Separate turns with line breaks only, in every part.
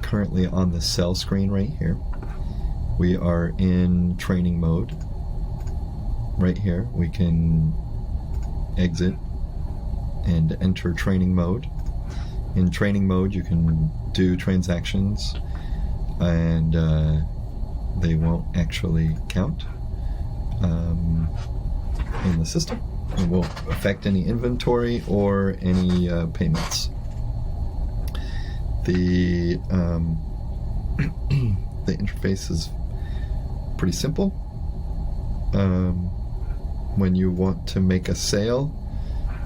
currently on the sell screen right here. We are in training mode. Right here, we can exit and enter training mode. In training mode, you can do transactions and they won't actually count in the system. It won't affect any inventory or any payments. The the interface is pretty simple. When you want to make a sale,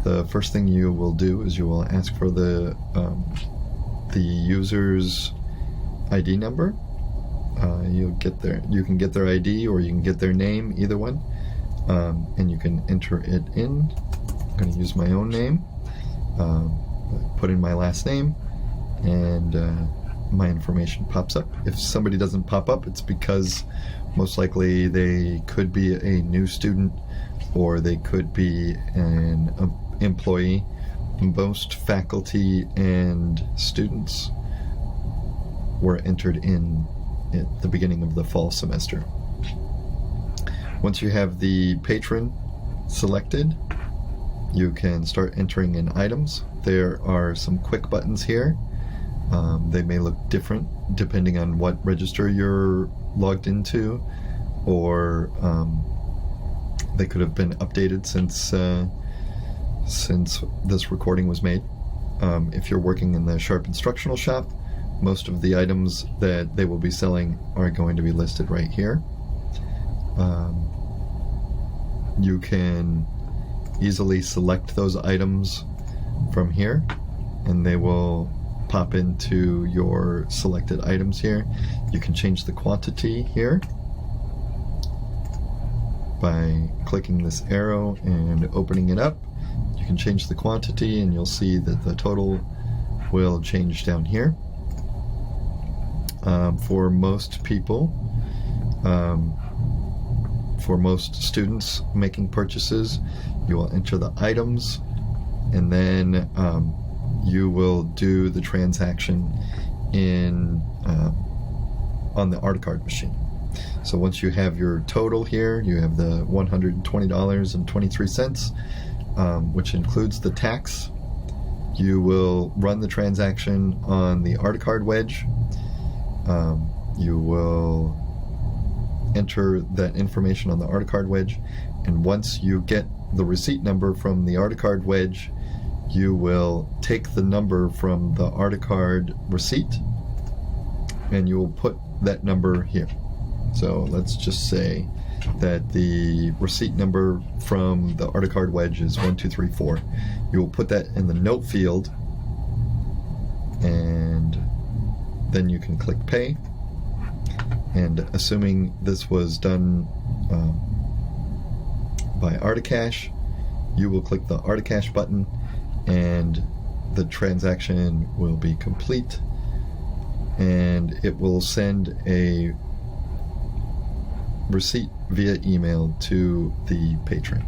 the first thing you will do is you will ask for the user's ID number. You can get their ID, or you can get their name, either one, and you can enter it in. I'm going to use my own name, put in my last name, and my information pops up. If somebody doesn't pop up, it's because most likely they could be a new student, or they could be an employee. Most faculty and students were entered in at the beginning of the fall semester. Once you have the patron selected, you can start entering in items. There are some quick buttons here. They may look different depending on what register you're logged into, or they could have been updated since this recording was made. If you're working in the Sharp Instructional Shop, most of the items that they will be selling are going to be listed right here. You can easily select those items from here, and they will pop into your selected items here. You can change the quantity here by clicking this arrow and opening it up. You can change the quantity, and you'll see that the total will change down here. For most people, for most students making purchases, you will enter the items, and then you will do the transaction on the Articard machine. So once you have your total here, you have the $120.23, which includes the tax. You will run the transaction on the Articard wedge. You will enter that information on the Articard wedge, and once you get the receipt number from the Articard wedge, you will take the number from the Articard receipt and you will put that number here. So let's just say that the receipt number from the Articard wedge is 1234. You will put that in the note field, and then you can click pay. And assuming this was done by Articash, you will click the Articash button and the transaction will be complete, and it will send a receipt via email to the patron.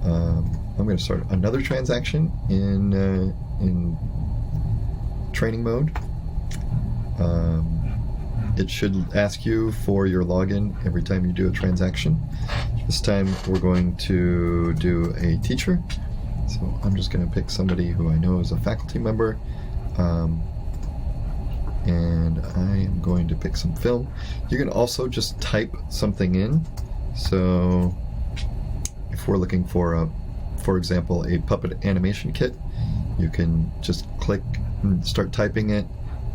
I'm going to start another transaction in training mode. It should ask you for your login every time you do a transaction. This time we're going to do a teacher. So I'm just going to pick somebody who I know is a faculty member. And I am going to pick some film. You can also just type something in. So if we're looking for for example, a puppet animation kit, you can just click and start typing it,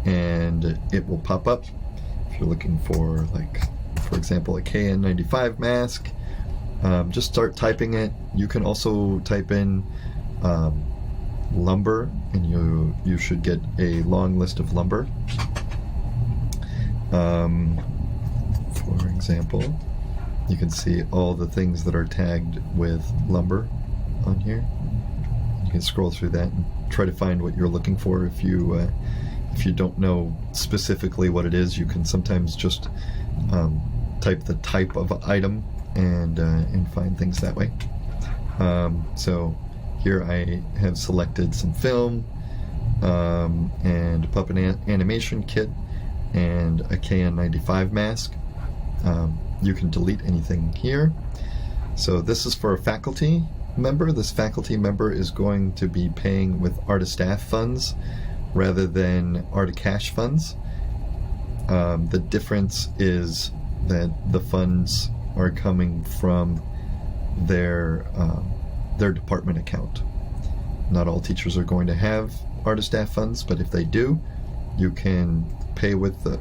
and it will pop up. If you're looking for, like, for example, a KN95 mask, just start typing it. You can also type in lumber, and you should get a long list of lumber. For example, you can see all the things that are tagged with lumber on here. You can scroll through that and try to find what you're looking for. If you don't know specifically what it is, you can sometimes just type the type of item and find things that way. So here I have selected some film. and a puppet animation kit, and a KN95 mask. You can delete anything here. So this is for a faculty member. This faculty member is going to be paying with Artistaff funds rather than Articash funds. The difference is that the funds are coming from their department account. Not all teachers are going to have Artistaff funds, but if they do, you can pay with the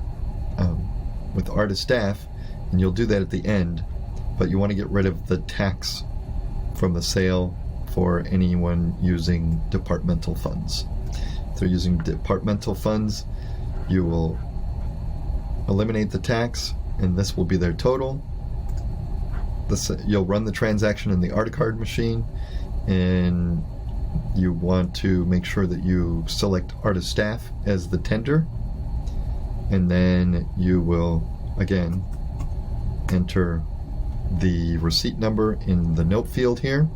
Artistaff, and you'll do that at the end. But you want to get rid of the tax from the sale for anyone using departmental funds. If they're using departmental funds, you will eliminate the tax, and this will be their total. You'll run the transaction in the Articard machine, and you want to make sure that you select Artistaff as the tender, and then you will again enter the receipt number in the note field here.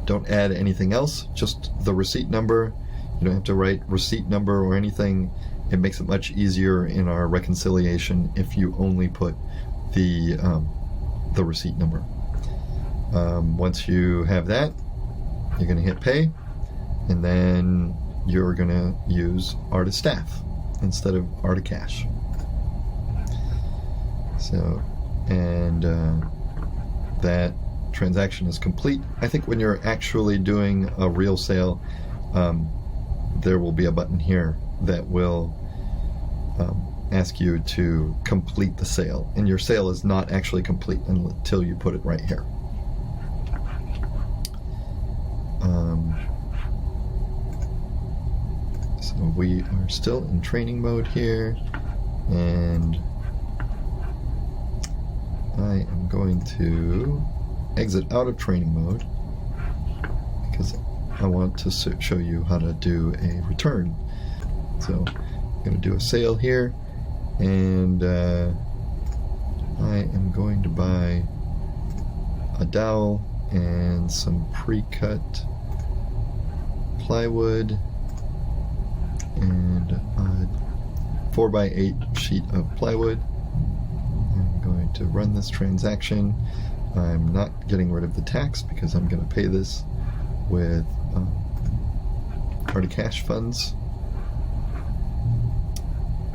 Don't add anything else, just the receipt number. You don't have to write receipt number or anything. It makes it much easier in our reconciliation if you only put the receipt number. Once you have that, you're going to hit pay, and then you're going to use Artistaff instead of Articash. So, and that transaction is complete. I think when you're actually doing a real sale, there will be a button here that will ask you to complete the sale, and your sale is not actually complete until you put it right here. So we are still in training mode here, and I am going to exit out of training mode because I want to show you how to do a return. So I'm going to do a sale here, and I am going to buy a dowel and some pre-cut plywood and a 4x8 sheet of plywood. I'm going to run this transaction. I'm not getting rid of the tax because I'm going to pay this with Articash funds.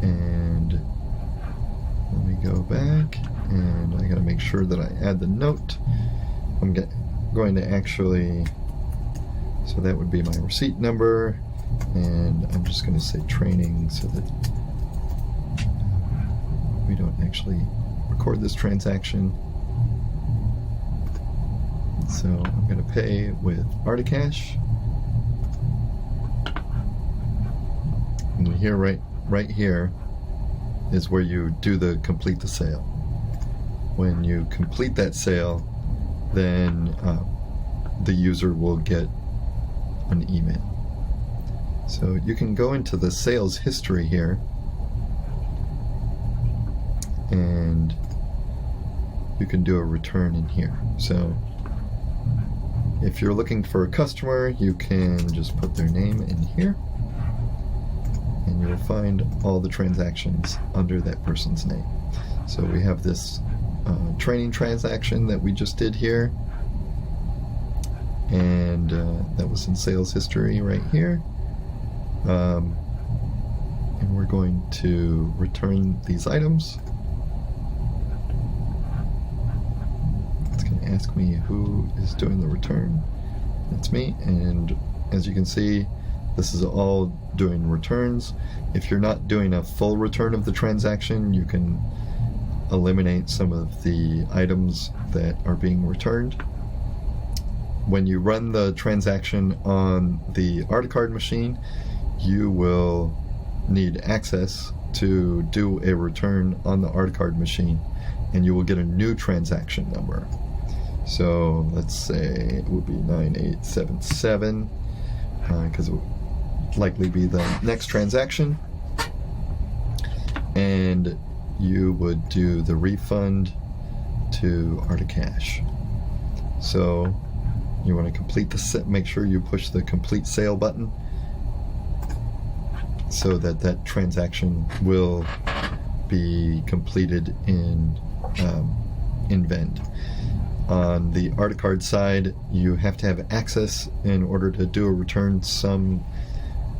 And let me go back, and I got to make sure that I add the note. I'm going to actually, so that would be my receipt number, and I'm just going to say training so that we don't actually record this transaction. So I'm going to pay with Articash. And here, right here is where you do the complete the sale. When you complete that sale, then the user will get an email. So you can go into the sales history here, and you can do a return in here. So if you're looking for a customer, you can just put their name in here, and you'll find all the transactions under that person's name. So we have this training transaction that we just did here, and that was in sales history right here. And we're going to return these items. It's going to ask me who is doing the return. It's me, and as you can see, this is all doing returns. If you're not doing a full return of the transaction, you can eliminate some of the items that are being returned. When you run the transaction on the Articard machine, you will need access to do a return on the Articard machine, and you will get a new transaction number. So let's say it would be 9877, because it would likely be the next transaction, and you would do the refund to Articash. So you want to complete the set, make sure you push the complete sale button, so that that transaction will be completed in Vend. On the Articard side, you have to have access in order to do a return. Some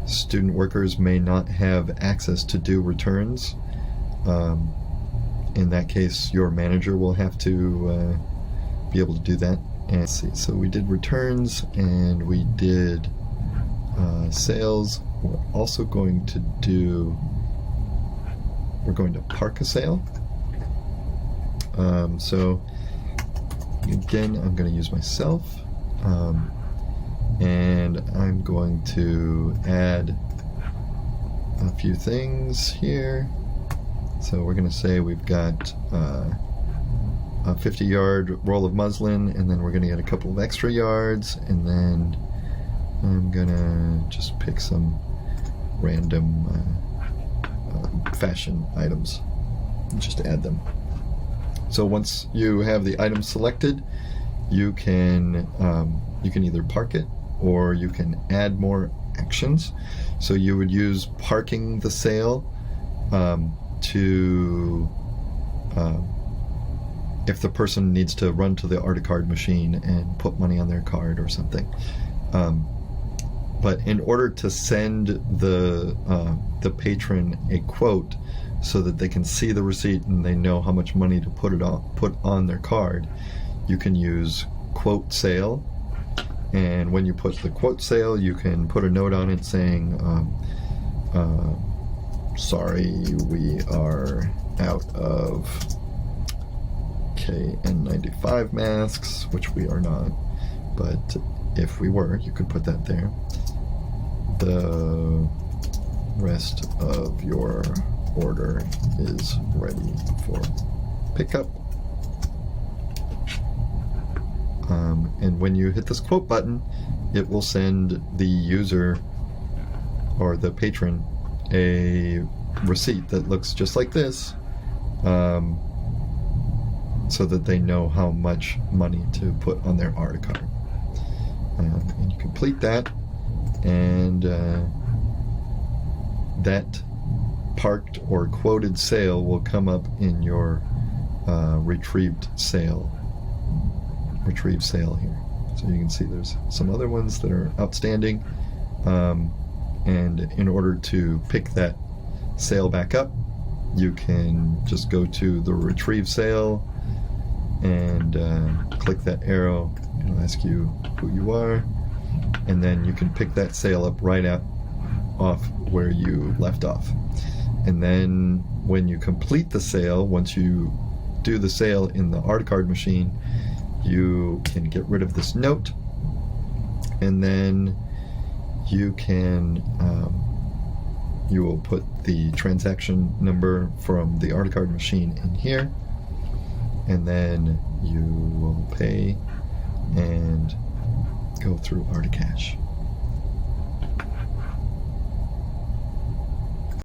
student workers may not have access to do returns. In that case, your manager will have to be able to do that. And let's see, so we did returns and we did sales. We're also going to park a sale. So again, I'm going to use myself, and I'm going to add a few things here. So we're going to say we've got a 50-yard roll of muslin, and then we're going to get a couple of extra yards, and then I'm going to just pick some random fashion items and just add them. So once you have the item selected, you can either park it or you can add more actions. So you would use parking the sale to if the person needs to run to the Articard machine and put money on their card or something. But in order to send the patron a quote so that they can see the receipt and they know how much money to put on their card, you can use quote sale. And when you put the quote sale, you can put a note on it saying, sorry, we are out of KN95 masks, which we are not, but if we were, you could put that there. The rest of your order is ready for pickup. And when you hit this quote button, it will send the user or the patron a receipt that looks just like this, so that they know how much money to put on their Articard. And you complete that, and that parked or quoted sale will come up in your retrieve sale here. So you can see there's some other ones that are outstanding, and in order to pick that sale back up, you can just go to the retrieve sale and click that arrow. It'll ask you who you are, and then you can pick that sale up right off where you left off. And then when you complete the sale, once you do the sale in the Articard machine, you can get rid of this note, and then you can you will put the transaction number from the Articard machine in here, and then you will pay and go through Articash.